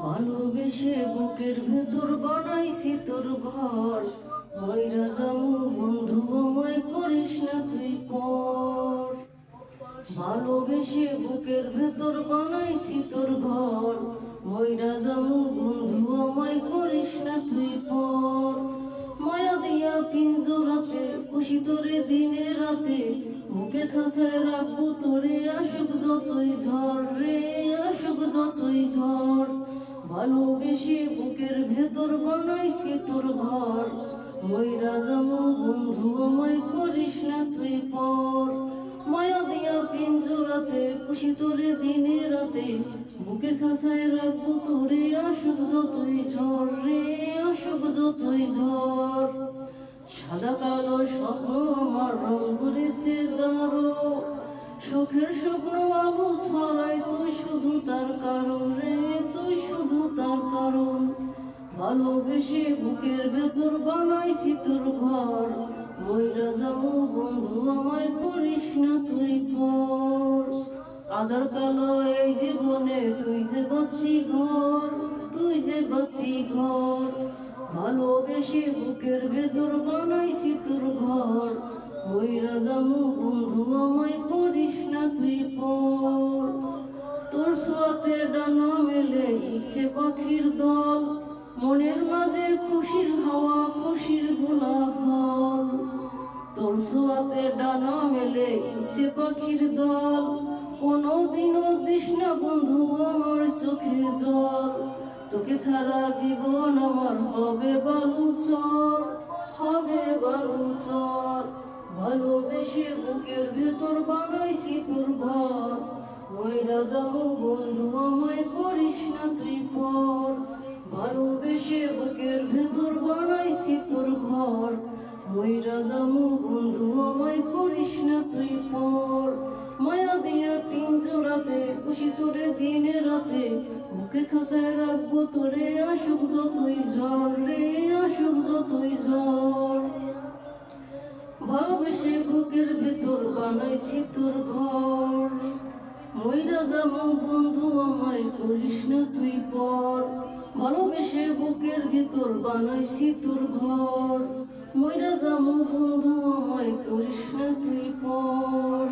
ভালোবেসে বুকের ভেতর বানাইছি তোর ঘর, মইরা যাবো বন্ধু আমায় করিস না তুই পর। ভালোবেসে বুকের ভেতর বানাইছি তোর ঘর, মইরা যাবো বন্ধু আমায় করিস না তুই পর। মায়া দিয়া পিঞ্জরাতে খুশি তোরে দিনে রাতে, বুকের খাঁচায় রাখবো তোরে আসুক যতই ঝড় রে, আসুক যতই ঝড়। ভালোবেসে বুকের ভেতর বানাইছি তোর ঘর, মইরা যাবো বন্ধু আমায় করিস না তুই পর। মায়া দিয়া পিঞ্জরাতে খুশি তোরে দিনে রাতে, বুকের খাঁচায় রাখবো তোরে আসুক যতই ঝড় রে, আসুক যতই ঝড়। সাদা কালো স্বপ্ন আমার রং করেছে গাঢ়, সুখের স্বপ্ন আলো ছড়াই তুই শুধু তার কারণ রে, তুই শুধু তার কারণ। ভালোবেসে বুকের ভেতর বানাইছি তোর ঘর, মইরা যাবো বন্ধু আমায় করিস না তুই পর। আধার কালো এই জীবনে তুই যে বাতি ঘর, তুই যে বাতি ঘর। ভালোবেসে বুকের ভেতর বানাইছি তোর ঘর, মইরা যাবো বন্ধু আমায় করিস না তুই পর। তোর ছোঁয়াতে ডানা মেলে ইচ্ছে পাখির দল, মনের মাঝে খুশির হাওয়া খুশির গোলাপ ফল। তোর ছোঁয়াতে ডানা মেলে ইচ্ছে পাখির দল, কোনোদিনও দিস না বন্ধু আমার চোখে জল। তোকে সারা জীবন আমার হবে বালুচর, হবে বালুচর। ভালোবেসে বুকের ভেতর বানাইছি তোর ঘর, মইরা যাবো বন্ধু আমায় করিস না তুই পর। ভালোবেসে বুকের ভেতর বানাইছি তোর ঘর, মইরা যাবো বন্ধু আমায় করিস না তুই পর। মায়া দিয়া পিঞ্জরাতে খুশি তোরে দিনে রাতে, বুকের খাঁচায় রাখবো তোরে আসুক যতই ঝড় রে, আসুক যতই ঝড়। ভালোবেসে বুকের ভেতর বানাইছি তোর ঘর, মইরা যাবো বন্ধু আমায় করিস না তুই পর। ভালোবেসে বুকের ভেতর বানাইছি তোর ঘর, মইরা যাবো বন্ধু আমায় করিস না তুই পর।